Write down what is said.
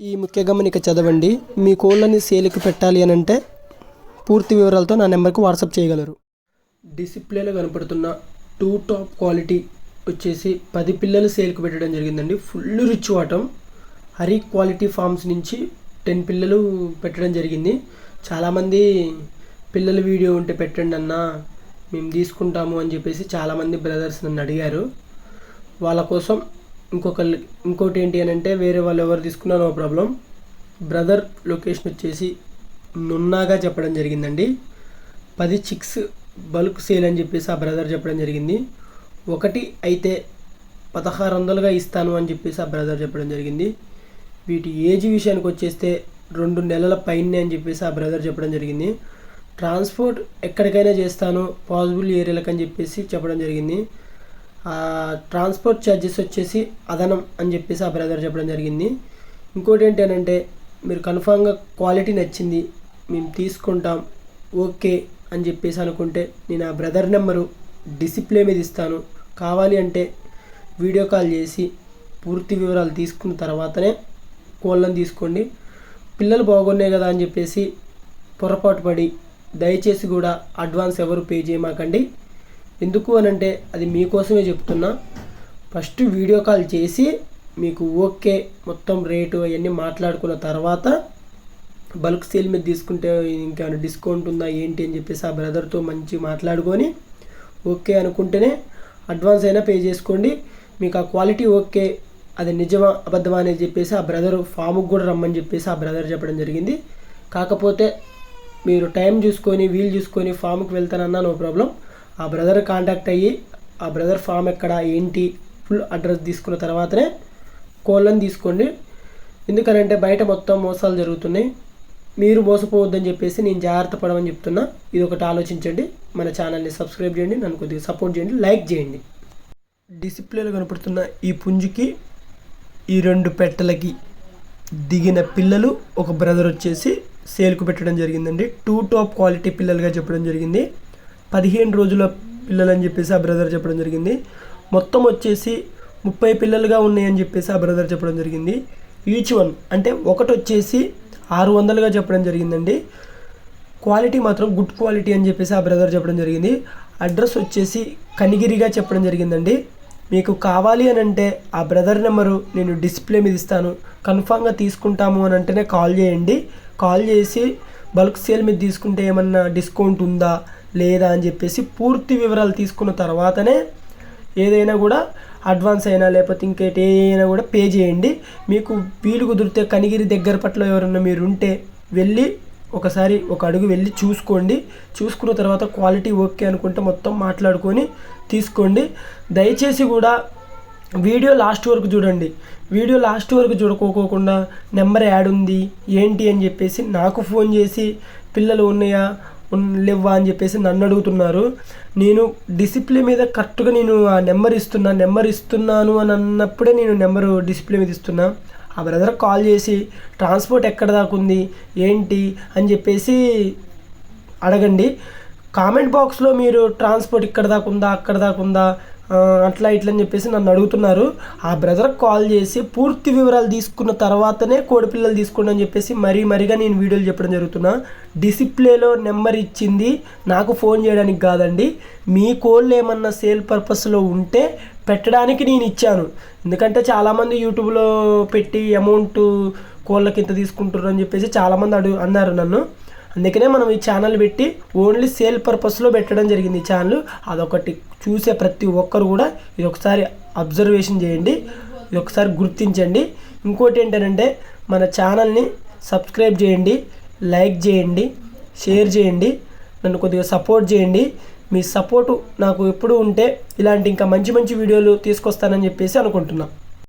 ఈ ముఖ్య గమనిక చదవండి. మీ కోళ్ళని సేల్కి పెట్టాలి అని అంటే పూర్తి వివరాలతో నా నెంబర్కి వాట్సాప్ చేయగలరు. డిస్ప్లేలో కనపడుతున్న 2 టాప్ క్వాలిటీ వచ్చేసి 10 పిల్లలు సేల్కి పెట్టడం జరిగిందండి. ఫుల్ రిచ్ వాటం హరి క్వాలిటీ ఫార్మ్స్ నుంచి 10 పిల్లలు పెట్టడం జరిగింది. చాలామంది పిల్లల వీడియో ఉంటే పెట్టండి అన్న, మేము తీసుకుంటాము అని చెప్పేసి చాలామంది బ్రదర్స్ నన్ను అడిగారు. వాళ్ళ కోసం ఇంకోటి ఏంటి అని అంటే, వేరే వాళ్ళు ఎవరు తీసుకున్నా నో ప్రాబ్లం. బ్రదర్ లొకేషన్ వచ్చేసి నున్నాగా చెప్పడం జరిగిందండి. 10 చిక్స్ బల్క్ సేల్ అని చెప్పేసి ఆ బ్రదర్ చెప్పడం జరిగింది. ఒకటి అయితే 1600గా ఇస్తాను అని చెప్పేసి ఆ బ్రదర్ చెప్పడం జరిగింది. వీటి ఏజ్ విషయానికి వచ్చేస్తే 2 నెలల పైనే అని చెప్పేసి ఆ బ్రదర్ చెప్పడం జరిగింది. ట్రాన్స్పోర్ట్ ఎక్కడికైనా చేస్తాను పాసిబుల్ ఏరియాలకు అని చెప్పేసి చెప్పడం జరిగింది. ట్రాన్స్పోర్ట్ ఛార్జెస్ వచ్చేసి అదనం అని చెప్పేసి ఆ బ్రదర్ చెప్పడం జరిగింది. ఇంకోటి ఏంటి అని అంటే, మీరు కన్ఫామ్గా క్వాలిటీ నచ్చింది, మేము తీసుకుంటాం ఓకే అని చెప్పేసి అనుకుంటే నేను ఆ బ్రదర్ నెంబరు డిస్ప్లే మీద ఇస్తాను. కావాలి అంటే వీడియో కాల్ చేసి పూర్తి వివరాలు తీసుకున్న తర్వాతనే కోళ్ళని తీసుకోండి. పిల్లలు బాగున్నాయి కదా అని చెప్పేసి పొరపాటు పడి దయచేసి కూడా అడ్వాన్స్ ఎవరు పే చేయమాకండి. ఎందుకు అనంటే అది మీకోసమే చెప్తున్నా. ఫస్ట్ వీడియో కాల్ చేసి మీకు ఓకే మొత్తం రేటు అవన్నీ మాట్లాడుకున్న తర్వాత బల్క్ సేల్ మీద తీసుకుంటే ఇంకేమైనా డిస్కౌంట్ ఉందా ఏంటి అని చెప్పేసి ఆ బ్రదర్తో మంచి మాట్లాడుకొని ఓకే అనుకుంటేనే అడ్వాన్స్ అయినా పే చేసుకోండి. మీకు ఆ క్వాలిటీ ఓకే, అది నిజమా అబద్ధమా అనేది చెప్పేసి ఆ బ్రదర్ ఫామ్కి కూడా రమ్మని చెప్పేసి ఆ బ్రదర్ చెప్పడం జరిగింది. కాకపోతే మీరు టైం చూసుకొని వీలు చూసుకొని ఫామ్కి వెళ్తానన్నా నో ప్రాబ్లం. ఆ బ్రదర్ కాంటాక్ట్ అయ్యి ఆ బ్రదర్ ఫామ్ ఎక్కడ ఏంటి ఫుల్ అడ్రస్ తీసుకున్న తర్వాతనే కోళ్ళని తీసుకోండి. ఎందుకనంటే బయట మొత్తం మోసాలు జరుగుతున్నాయి. మీరు మోసపోవద్దని చెప్పేసి నేను జాగ్రత్త పడమని చెప్తున్నా. ఇది ఒకటి ఆలోచించండి. మన ఛానల్ని సబ్స్క్రైబ్ చేయండి, నన్ను కొద్దిగా సపోర్ట్ చేయండి, లైక్ చేయండి. డిస్ప్లేలో కనపడుతున్న ఈ పుంజుకి ఈ 2 పెట్టలకి దిగిన పిల్లలు ఒక బ్రదర్ వచ్చేసి సేల్కు పెట్టడం జరిగిందండి. 2 టాప్ క్వాలిటీ పిల్లలుగా చెప్పడం జరిగింది. 15 రోజుల పిల్లలు అని చెప్పేసి ఆ బ్రదర్ చెప్పడం జరిగింది. మొత్తం వచ్చేసి 30 పిల్లలుగా ఉన్నాయని చెప్పేసి ఆ బ్రదర్ చెప్పడం జరిగింది. ఈచ్ వన్ అంటే ఒకటి వచ్చేసి 600గా చెప్పడం జరిగిందండి. క్వాలిటీ మాత్రం గుడ్ క్వాలిటీ అని చెప్పేసి ఆ బ్రదర్ చెప్పడం జరిగింది. అడ్రస్ వచ్చేసి కనిగిరిగా చెప్పడం జరిగిందండి. మీకు కావాలి అని అంటే ఆ బ్రదర్ నెంబరు నేను డిస్ప్లే మీద ఇస్తాను. కన్ఫామ్గా తీసుకుంటాము అని అంటేనే కాల్ చేయండి. కాల్ చేసి బల్క్ సేల్ మీద తీసుకుంటే ఏమన్నా డిస్కౌంట్ ఉందా లేదా అని చెప్పేసి పూర్తి వివరాలు తీసుకున్న తర్వాతనే ఏదైనా కూడా అడ్వాన్స్ అయినా లేకపోతే ఇంకేటి అయినా కూడా పే చేయండి. మీకు వీలు కుదిరితే కనిగిరి దగ్గర పట్ల ఎవరన్నా మీరు ఉంటే వెళ్ళి ఒకసారి ఒక అడుగు వెళ్ళి చూసుకోండి. చూసుకున్న తర్వాత క్వాలిటీ ఓకే అనుకుంటే మొత్తం మాట్లాడుకొని తీసుకోండి. దయచేసి కూడా వీడియో లాస్ట్ వరకు చూడండి. వీడియో లాస్ట్ వరకు చూడుకోకుండా నెంబర్ యాడ్ ఉంది ఏంటి అని చెప్పేసి నాకు ఫోన్ చేసి పిల్లలు ఉన్నాయా లేవా అని చెప్పేసి నన్ను అడుగుతున్నారు. నేను డిస్ప్లే మీద కరెక్ట్గా నేను ఆ నెంబర్ ఇస్తున్నాను అని అన్నప్పుడే నేను నెంబరు డిస్ప్లే మీద ఇస్తున్నా. ఆ బ్రదర్ కాల్ చేసి ట్రాన్స్పోర్ట్ ఎక్కడ దాకా ఉంది ఏంటి అని చెప్పేసి అడగండి. కామెంట్ బాక్స్లో మీరు ట్రాన్స్పోర్ట్ ఇక్కడ దాకా ఉందా అక్కడ దాకా ఉందా అట్లా ఇట్లా అని చెప్పేసి నన్ను అడుగుతున్నారు. ఆ బ్రదర్కి కాల్ చేసి పూర్తి వివరాలు తీసుకున్న తర్వాతనే కోడి పిల్లలు తీసుకోండి అని చెప్పేసి మరీగా నేను వీడియోలు చెప్పడం జరుగుతున్నా. డిస్ప్లేలో నెంబర్ ఇచ్చింది నాకు ఫోన్ చేయడానికి కాదండి. మీ కోళ్ళు ఏమన్నా సేల్ పర్పస్లో ఉంటే పెట్టడానికి నేను ఇచ్చాను. ఎందుకంటే చాలామంది యూట్యూబ్లో పెట్టి అమౌంట్ కోళ్ళకి ఇంత తీసుకుంటారు అని చెప్పేసి చాలామంది అన్నారు నన్ను. అందుకనే మనం ఈ ఛానల్ పెట్టి ఓన్లీ సేల్ పర్పస్లో పెట్టడం జరిగింది ఈ ఛానల్. అదొకటి చూసే ప్రతి ఒక్కరు కూడా ఇది ఒకసారి అబ్జర్వేషన్ చేయండి, ఇది ఒకసారి గుర్తించండి. ఇంకోటి ఏంటంటే మన ఛానల్ని సబ్స్క్రైబ్ చేయండి, లైక్ చేయండి, షేర్ చేయండి, నన్ను కొద్దిగా సపోర్ట్ చేయండి. మీ సపోర్టు నాకు ఎప్పుడు ఉంటే ఇలాంటి ఇంకా మంచి వీడియోలు తీసుకొస్తానని చెప్పేసి అనుకుంటున్నాను.